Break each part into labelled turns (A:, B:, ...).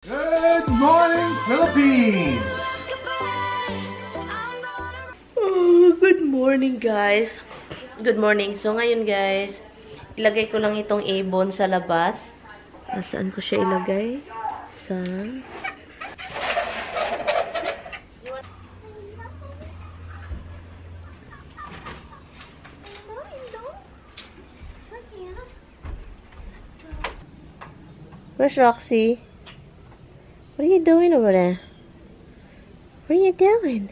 A: Good morning, Philippines!
B: Oh, good morning, guys. Good morning. So, ngayon, guys, ilagay ko lang itong ibon sa labas. Saan ko siya ilagay? Sa... Where's Roxy? What are you doing over there? What are you doing?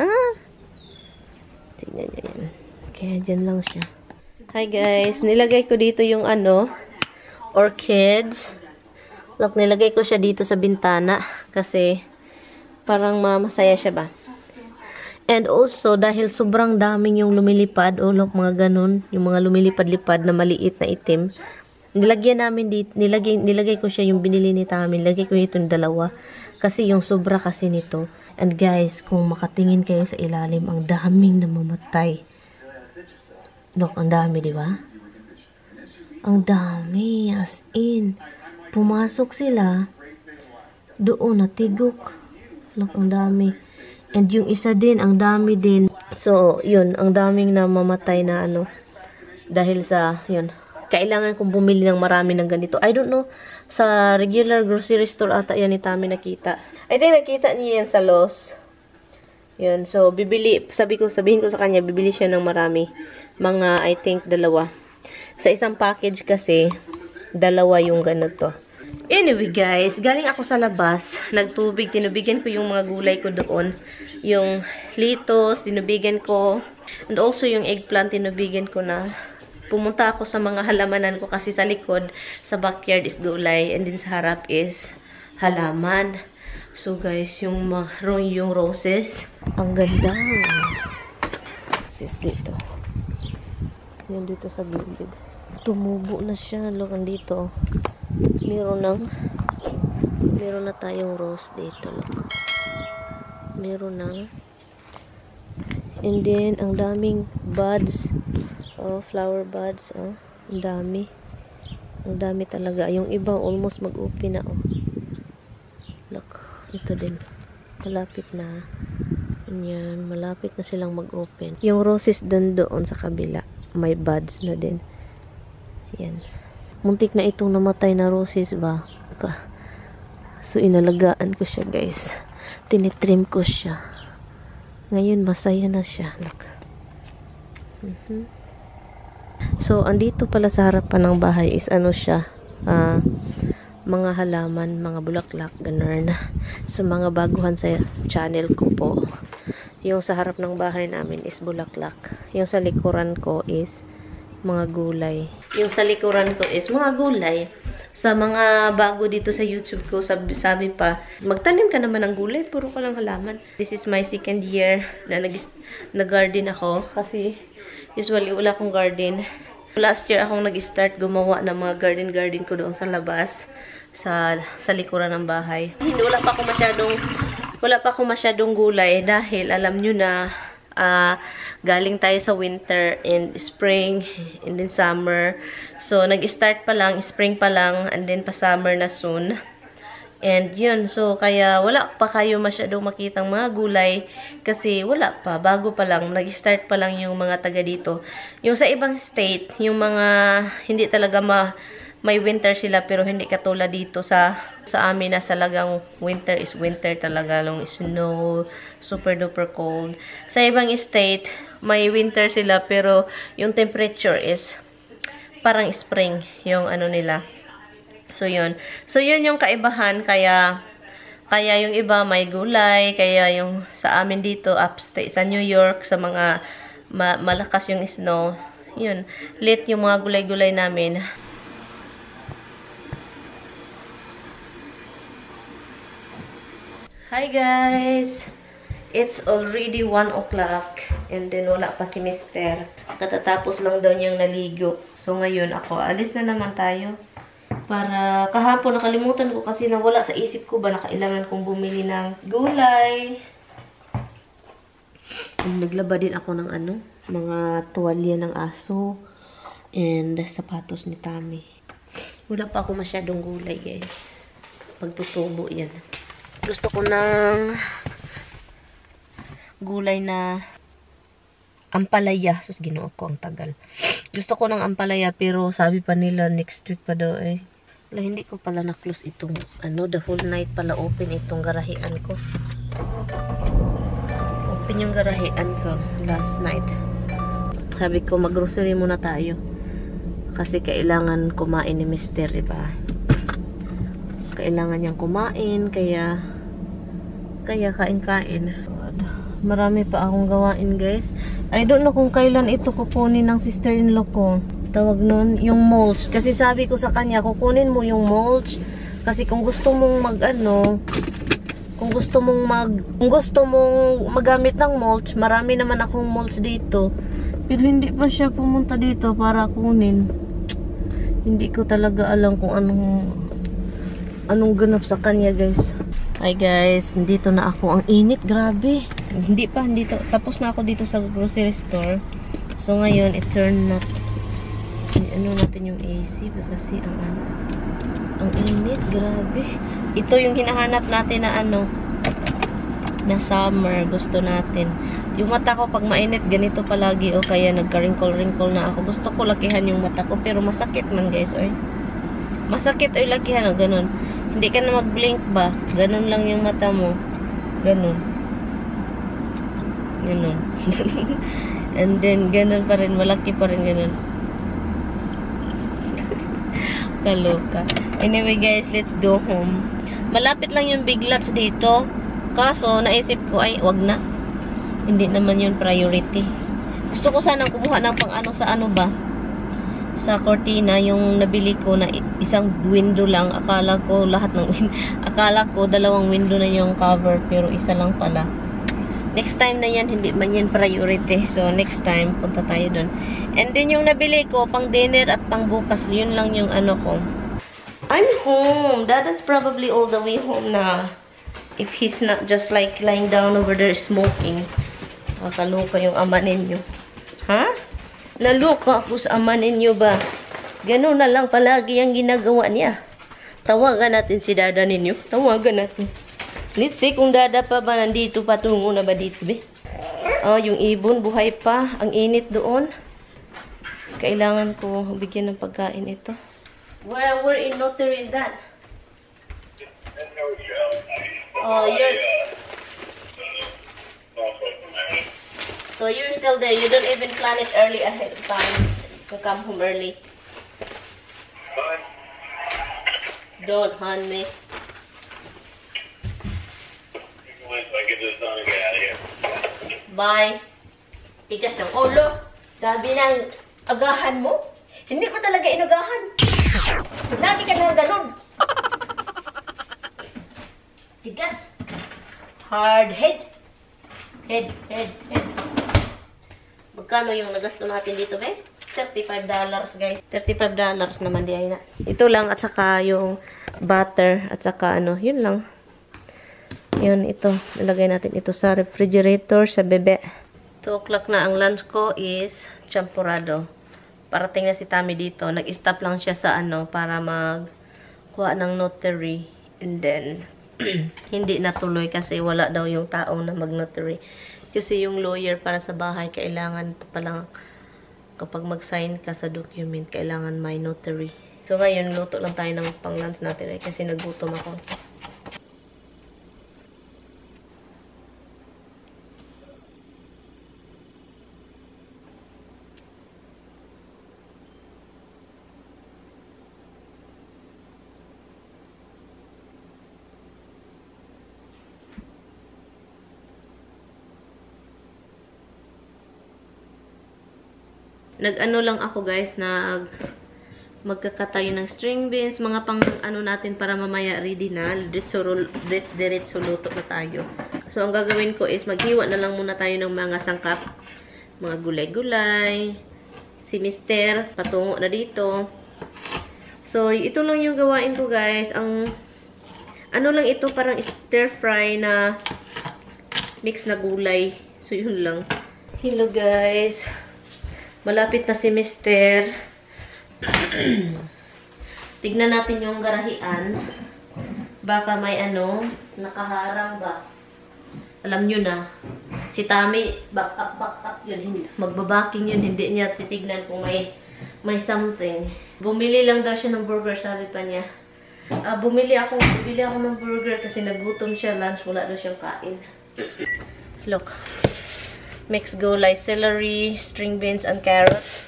B: Ah? Tingnan nyo yan. Kaya dyan lang siya. Hi guys. Nilagay ko dito yung orchids. Look, nilagay ko siya dito sa bintana. Kasi parang masaya siya ba? And also, dahil sobrang daming yung lumilipad. Oh, look, mga ganun. Yung mga lumilipad-lipad na maliit na itim. Nilagyan namin dito, nilagay ko siya yung binili ni Tami. Nilagay ko itong dalawa. Kasi yung sobra kasi nito. And guys, kung makatingin kayo sa ilalim, ang daming namamatay. Look, ang dami, di ba? Ang dami, as in. Pumasok sila, doon natigok. Look, ang dami. And yung isa din, ang dami din. So, yun, ang daming namamatay na dahil sa, yun, kailangan kong bumili ng marami ng ganito. I don't know, sa regular grocery store ata yan ni Tami nakita. I think nakita niya yan sa Lowe's. Yun, so sabihin ko sa kanya, bibili siya ng marami. Mga, I think, 2. Sa isang package kasi, 2 yung ganito. Anyway guys, galing ako sa labas, nagtubig, tinubigan ko yung mga gulay ko doon. Yung lettuce, tinubigan ko. And also yung eggplant, tinubigan ko na. Pumunta ako sa mga halamanan ko kasi sa likod, sa backyard is gulay, and din sa harap is halaman. So guys, yung roses, ang ganda. Roses dito. Yan dito sa gilid. Tumubo na siya. Look, dito. Meron na tayong rose dito. Look. Meron na. And then, ang daming buds. Oh, flower buds, oh. Ang dami. Ang dami talaga. Yung iba almost mag-open na, oh. Look, ito din. Malapit na. Yan, malapit na silang mag-open. Yung roses doon sa kabila, may buds na din. Yan. Muntik na itong namatay na roses ba? So, inalagaan ko siya, guys. Tinitrim ko siya. Ngayon, masaya na siya. Look. So, andito pala sa harapan ng bahay is siya, mga halaman, mga bulaklak, ganun. Sa mga baguhan sa channel ko po, yung sa harap ng bahay namin is bulaklak. Yung sa likuran ko is mga gulay. Yung sa likuran ko is mga gulay. Sa mga bago dito sa YouTube ko, sabi pa, magtanim ka naman ng gulay, puro ka lang halaman. This is my 2nd year na nag-garden ako kasi usually, wala akong garden. Last year, akong nag-start gumawa ng mga garden ko doon sa labas, sa likuran ng bahay. Wala pa ako masyadong gulay dahil alam nyo na galing tayo sa winter and spring and then summer. So, nag-start pa lang, spring pa lang, and then pa summer na soon. And yun, so kaya wala pa kayo masyadong makitang mga gulay kasi wala pa, bago pa lang, nag-start pa lang yung mga taga dito. Yung sa ibang state, yung mga hindi talaga may winter sila pero hindi katulad dito sa amin na talagang winter is winter talaga, long snow, super duper cold. Sa ibang state, may winter sila pero yung temperature is parang spring yung nila. So, yun. So, yun yung kaibahan. Kaya yung iba may gulay. Kaya yung sa amin dito, upstate, sa New York, sa mga malakas yung snow. Yun. Late yung mga gulay-gulay namin. Hi guys! It's already 1 o'clock. And then, wala pa si Mister. Katatapos lang daw niyang naligo. So, ngayon ako, alis na naman tayo. Para kahapon nakalimutan ko kasi nawala sa isip ko ba na kailangan kong bumili ng gulay. Naglaba din ako ng mga tuwalya ng aso and sapatos ni Tami. Wala pa ako masyadong gulay, guys. Pagtutubo yan. Gusto ko ng gulay na ampalaya. Sus, ginoo ko ang tagal. Gusto ko ng ampalaya pero sabi pa nila next week pa daw eh. Wala, hindi ko pala na-close itong the whole night pala open itong garahian ko. Open yung garahian ko last night. Sabi ko mag-grocery muna tayo. Kasi kailangan kumain ni Mister, diba? Kailangan niyang kumain, kaya kain-kain. Marami pa akong gawain, guys. I don't know kung kailan ito kukunin ng sister-in-law ko. Tawag nun, yung mulch. Kasi sabi ko sa kanya, kukunin mo yung mulch. Kasi kung gusto mong kung gusto mong magamit ng mulch, marami naman akong mulch dito. Pero hindi pa siya pumunta dito para kunin. Hindi ko talaga alam kung anong ganap sa kanya, guys. Hi guys, dito na ako. Ang init, grabe. Hindi to. Tapos na ako dito sa grocery store. So ngayon, i-turn na natin yung AC kasi ang init, grabe. Ito yung hinahanap natin na na summer, gusto natin. Yung mata ko pag mainit, ganito palagi o kaya nagka-wrinkle na ako. Gusto ko lakihan yung mata ko pero masakit man, guys, oy. Masakit oy lakihan o ganun. Hindi ka na mag-blink ba? Ganun lang yung mata mo. Ganun. And then ganun pa rin, malaki pa rin ganun. Kaloka. Anyway guys, let's go home. Malapit lang yung Big Lots dito. Kaso naisip ko ay wag na. Hindi naman yun priority. Gusto ko sanang kumuha ng sa cortina yung nabili ko na isang window lang. Akala ko dalawang window na yung cover pero isa lang pala. Next time na yan, hindi man yan priority. So next time punta tayo dun. And then yung nabili ko pang dinner at pang bukas, yun lang yung ko. I'm home. Dada's probably all the way home na. If he's not just like lying down over there smoking. Nakaloka yung ama ninyo. Ha? Naloka ako sa ama ninyo ba? Ganun na lang palagi ang ginagawa niya. Tawagan natin si dada ninyo. Tawagan natin. Let's see kung dada pa ba nandito, patungo na ba dito, be? Oh, yung ibon, buhay pa. Ang init doon. Kailangan ko bigyan ng pagkain ito. Where in Notary is that? Oh, so you're still there. You don't even plan it early ahead of time to come home early. Don't hunt me. Bye. Tigas ng ulo. Sabi ng agahan mo. Hindi ko talaga inagahan. Lagi ka na ganun. Tigas. Hard head. Head. Magkano yung nagasto natin dito, be? $35, guys. $35 naman di ay na. Ito lang at saka yung butter at saka yun lang. Yun, ito. Nilagay natin ito sa refrigerator sa bebe. 2 o'clock na. Ang lunch ko is champurrado. Parating na si Tommy dito. Nag-stop lang siya sa para magkuha ng notary. And then, hindi natuloy kasi wala daw yung tao na mag-notary. Kasi yung lawyer para sa bahay, kailangan palang kapag mag-sign ka sa document, kailangan may notary. So ngayon, luto lang tayo ng pang-lunch natin kasi nagutom ako. Nag-ano lang ako guys, magkakatayo ng string beans, mga pang natin para mamaya ready na, diretso luto na tayo. So ang gagawin ko is maghiwa na lang muna tayo ng mga sangkap, mga gulay-gulay. Si Mister patungo na dito. So ito lang yung gawain ko guys. Ang lang ito, parang stir fry na mix na gulay. So yun lang. Hello guys. Malapit na si Mister. Tignan natin yung garahian. Baka may ano, nakaharang ba? Alam nyo na, si Tami, back up yun. Magbabaking yun, hindi niya titignan kung may something. Bumili lang daw siya ng burger, sabi pa niya. Bumili ako ng burger kasi nagutom siya, lunch, wala daw siyang kain. Look. Mixed gulay, celery, string beans, and carrots.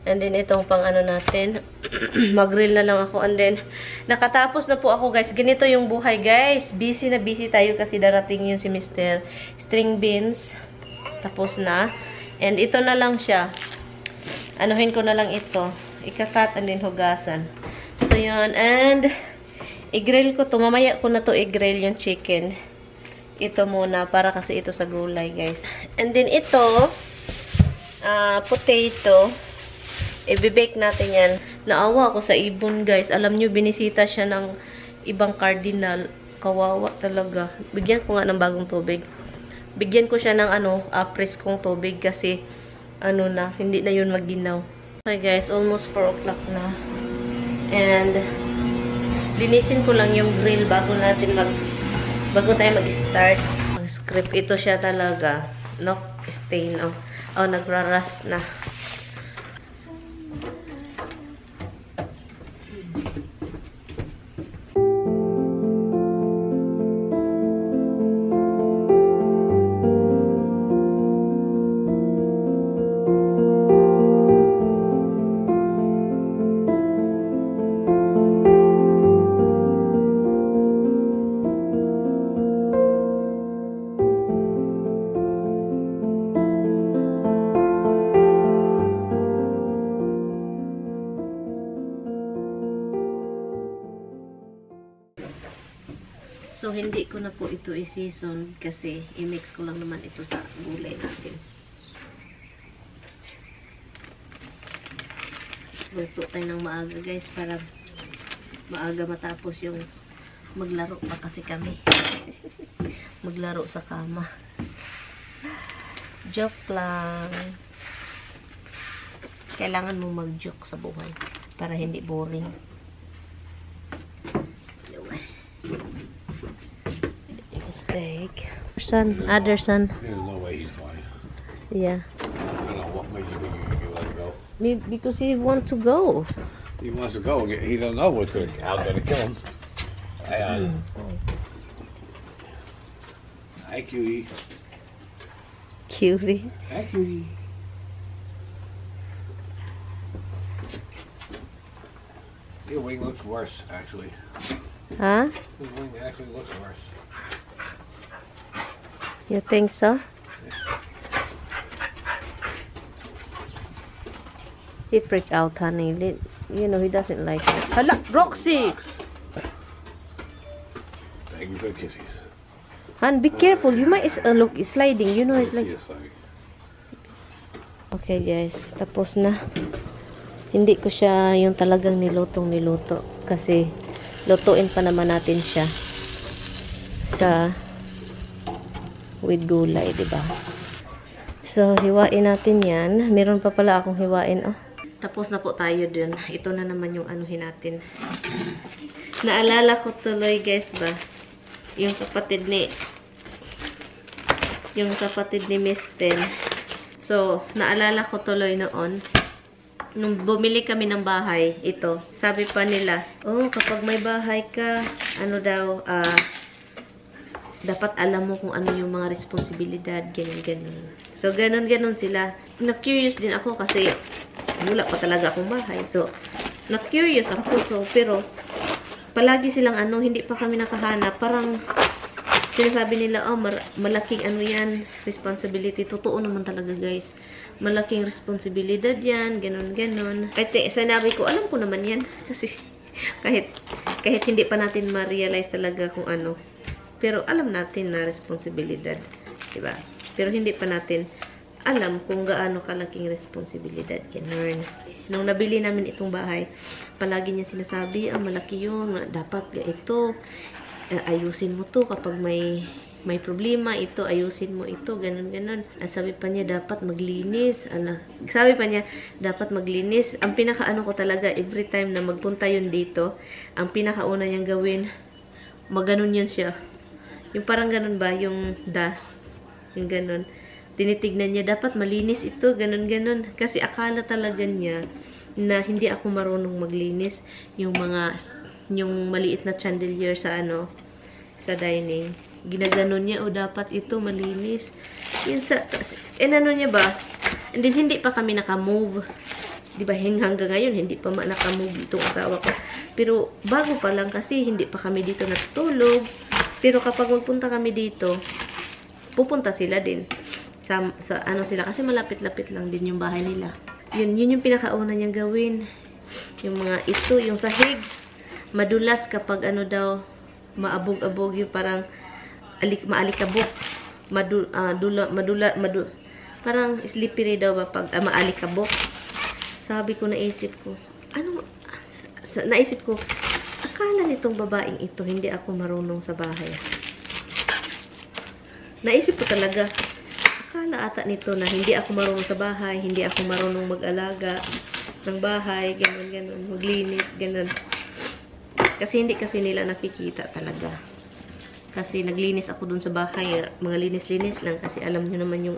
B: And then, itong pang ano natin. Mag-grill na lang ako. And then, nakatapos na po ako, guys. Ganito yung buhay, guys. Busy na busy tayo kasi darating yun si Mr. String beans. Tapos na. And ito na lang siya. Anuhin ko na lang ito. Ikakat and then hugasan. So, yun. And, i-grill ko to. Mamaya ko na to i-grill yung chicken. Ito muna, para kasi ito sa gulay, guys. And then, ito, potato. I-bake natin yan. Naawa ako sa ibon, guys. Alam nyo, binisita siya ng ibang cardinal. Kawawa talaga. Bigyan ko nga ng bagong tubig. Bigyan ko siya ng, preskong tubig kasi, na, hindi na yun maginaw. Okay, guys, almost 4 o'clock na. And, linisin ko lang yung grill bago tayo mag-start. Ang script, ito siya talaga. No, stain, nagra-rust na. So, hindi ko na po ito i-season kasi i-mix ko lang naman ito sa gulay natin. Luto tayo ng maaga, guys, para maaga matapos yung maglaro pa kasi kami. Maglaro sa kama. Joke lang. Kailangan mo mag-joke sa buhay para hindi boring. Steak. Other son.
C: There's no way he's fine.
B: Yeah.
C: I don't know what made you think you let him go.
B: Because he wants to go.
C: He wants to go. He don't know what's how's gonna kill him. Hi, cutie.
B: Cutie.
C: Hi, cutie. Your wing looks worse, actually.
B: Huh?
C: His wing actually looks worse.
B: You think so? He freaked out, honey. You know, he doesn't like it. Hala, Roxy!
C: Thank you for the kisses.
B: Han, be careful. You might look, it's sliding. You know, it's like...
C: Yes, sorry.
B: Okay, guys. Tapos na. Hindi ko siya yung talagang niluto. Kasi, lutuin pa naman natin siya with gulay, diba? So, hiwain natin yan. Meron pa pala akong hiwain, Tapos na po tayo dun. Ito na naman yung anuhin natin. Naalala ko tuloy, guys, ba? Yung kapatid ni Miss Ten. So, naalala ko tuloy noon. Nung bumili kami ng bahay, ito. Sabi pa nila, kapag may bahay ka, dapat alam mo kung ano yung mga responsibilidad, ganun. So, ganun sila. Na-curious din ako kasi wala pa talaga akong bahay. So, na-curious ako. So, pero, palagi silang hindi pa kami nakahanap. Parang, sinasabi nila, malaking yan, responsibility. Totoo naman talaga, guys. Malaking responsibilidad yan, ganun. Kahit sinabi ko, alam ko naman yan. Kasi, kahit hindi pa natin ma-realize talaga kung ano. Pero alam natin na responsibilidad, diba? Pero hindi pa natin alam kung gaano kalaking responsibilidad. Ganun. Nung nabili namin itong bahay, palagi niya sinasabi, malaki yun, dapat ito, ayusin mo to kapag may problema, ito, ayusin mo ito, ganun. At sabi pa niya, dapat maglinis. Ang pinakaano ko talaga, every time na magpunta yun dito, ang pinakauna niyang gawin, maganon yun siya. Yung parang ganun ba, yung dust. Yung ganun. Tinitignan niya, dapat malinis ito, ganun-ganun. Kasi akala talaga niya na hindi ako marunong maglinis. Yung maliit na chandelier sa sa dining. Ginaganon niya, dapat ito malinis. Yun ano niya ba? And then, hindi pa kami naka-move. Diba, hanggang ngayon, hindi pa naka-move itong asawa ko. Pero, bago pa lang kasi, hindi pa kami dito natutulog. Pero kapag magpunta kami dito, pupunta sila din. Sa sila, kasi malapit-lapit lang din yung bahay nila. Yun yung pinakauna niyang gawin. Yung yung sahig. Madulas kapag daw, maabog-abog yung parang maalikabok. Parang slippery daw ba pag maalikabok. Sabi ko, naisip ko, akala nitong babaeng ito, hindi ako marunong sa bahay. Naisip ko talaga, akala ata nito na hindi ako marunong sa bahay, hindi ako marunong mag-alaga ng bahay, ganun, maglinis, ganun. Kasi hindi kasi nila nakikita talaga. Kasi naglinis ako dun sa bahay, mga linis-linis lang kasi alam nyo naman yung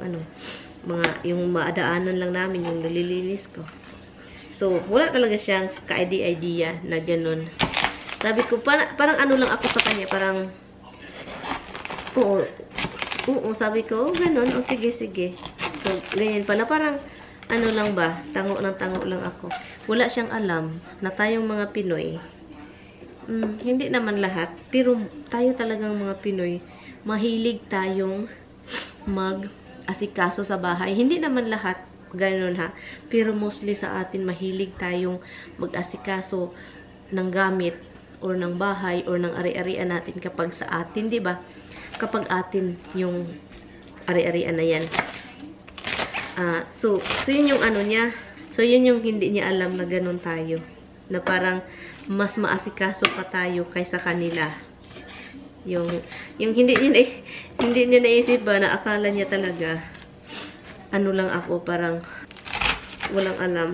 B: yung maadaanan lang namin yung nililinis ko. So, wala talaga siyang ka-idea na ganun. Sabi ko, parang lang ako sa kanya, parang oo, sabi ko, ganun, sige. So, ganyan pala, parang lang ba, tango lang ako. Wala siyang alam na tayong mga Pinoy, hindi naman lahat, pero tayo talagang mga Pinoy, mahilig tayong mag-asikaso sa bahay. Hindi naman lahat, ganun ha, pero mostly sa atin, mahilig tayong mag-asikaso ng gamit, or ng bahay, or ng ari-arian natin kapag sa atin, di ba? Kapag atin yung ari-arian na yan. So yun yung niya. So, yun yung hindi niya alam na ganun tayo. Na parang, mas maasikaso pa tayo kaysa kanila. Yung hindi niya naisip ba na akala niya talaga, lang ako, parang, walang alam.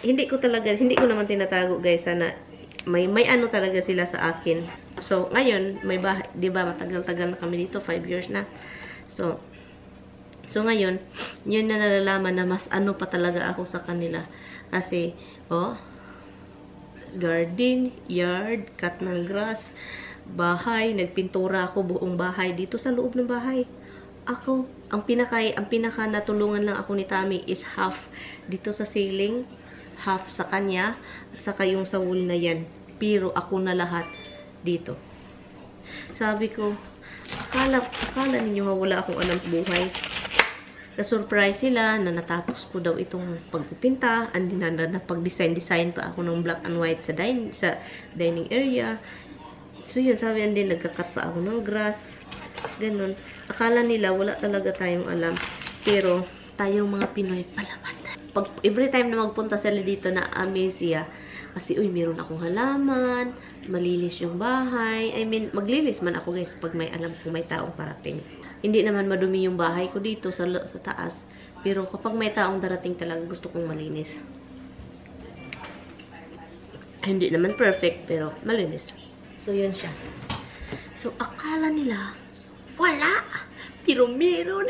B: Hindi ko naman tinatago, guys, sana, may talaga sila sa akin. So, ngayon, may bahay, di ba, matagal-tagal na kami dito, 5 years na. So ngayon, yun na nalalaman na mas pa talaga ako sa kanila. Kasi, garden, yard, cut ng grass, bahay, nagpintura ako buong bahay dito sa loob ng bahay. Ako, ang pinaka natulungan lang ako ni Tami is half dito sa ceiling, half sa kanya, at saka yung sa wall na yan. Pero ako na lahat dito. Sabi ko, akala ninyo wala akong alam sa buhay. Na-surprise sila na natapos ko daw itong pagpipinta, and din na pag-design pa ako ng black and white sa dining area. So yun, sabi din, nagkakat pa ako ng grass. Ganun. Akala nila wala talaga tayong alam. Pero tayong mga Pinoy, palaban. Every time na magpunta sila dito, na amaze siya. Kasi, meron akong halaman, malinis yung bahay. I mean, maglinis man ako, guys, pag may alam kung may taong parating. Hindi naman madumi yung bahay ko dito sa taas. Pero kapag may taong darating talaga, gusto kong malinis. Hindi naman perfect, pero malinis. So, yun siya. So, akala nila, wala. Pero meron.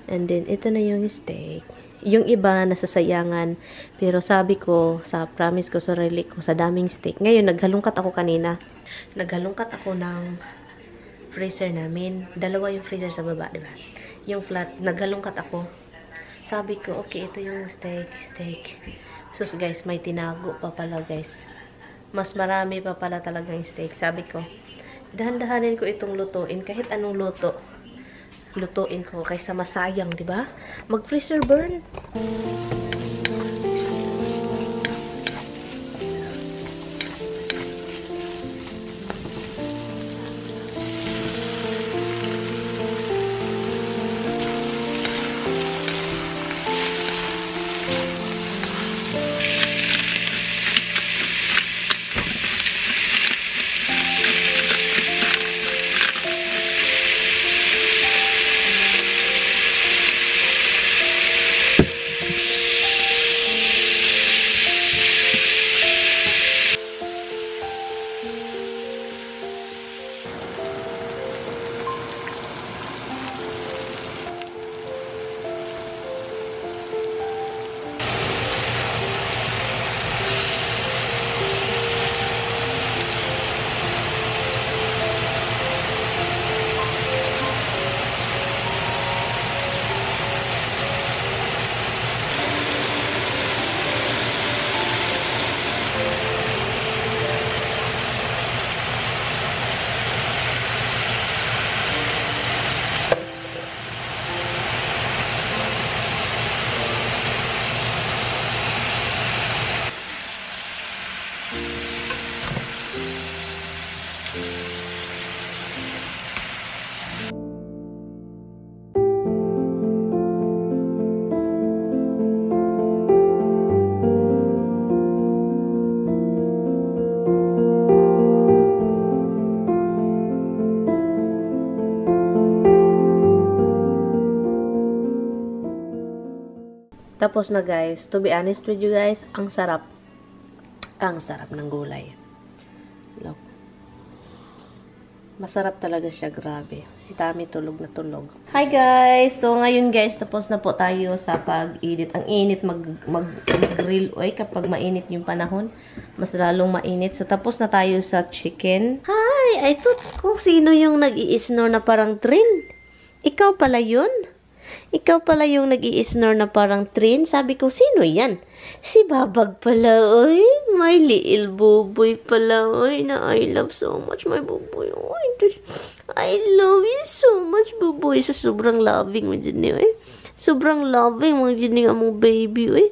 B: And then, ito na yung steak. Yung iba, nasasayangan. Pero sabi ko, promise ko sa sarili ko, sa daming steak. Ngayon, naghalungkat ako kanina. Naghalungkat ako ng freezer namin. Dalawa yung freezer sa baba, diba? Yung flat, naghalungkat ako. Sabi ko, okay, ito yung steak. So, guys, may tinago pa pala, guys. Mas marami pa pala talagang steak. Sabi ko, dahan-dahanin ko itong lutuin. Kahit anong lutuin ko kaysa masayang, di ba? Mag-freezer burn. Tapos na guys, to be honest with you guys, ang sarap. Ang sarap ng gulay. Look. Masarap talaga siya, grabe. Si Tami tulog na tulog. Hi guys! So ngayon guys, tapos na po tayo sa pag-edit. Ang init mag-grill oil kapag mainit yung panahon. Mas lalong mainit. So tapos na tayo sa chicken. Hi! I thought kung sino yung nag-i-snore na parang train. Ikaw pala yun? Ikaw pala yung nag-i-snore na parang train. Sabi ko, sino yan? Si Babag pala, oy. My little buboy pala, oy. Na I love so much my buboy. Oy, I love you so much, buboy. So, sobrang loving mo dyan, oy. Sobrang loving mo dyan nga mong baby, oy.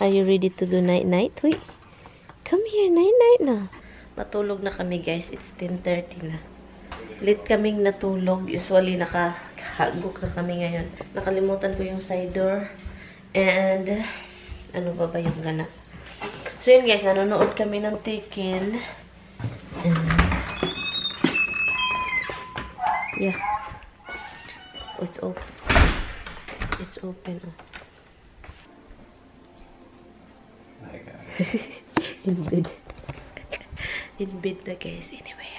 B: Are you ready to do night-night? Wait. Come here, night-night na. Matulog na kami, guys. It's 10:30 na. Late kaming natulog. Usually, nakahagok na kami ngayon. Nakalimutan ko yung side door. And, ano ba yung ganap? So, yun guys. Nanonood kami ng Taken. And, yeah. Oh, it's open. It's open. Oh. In bed. In bed na guys. Anyway,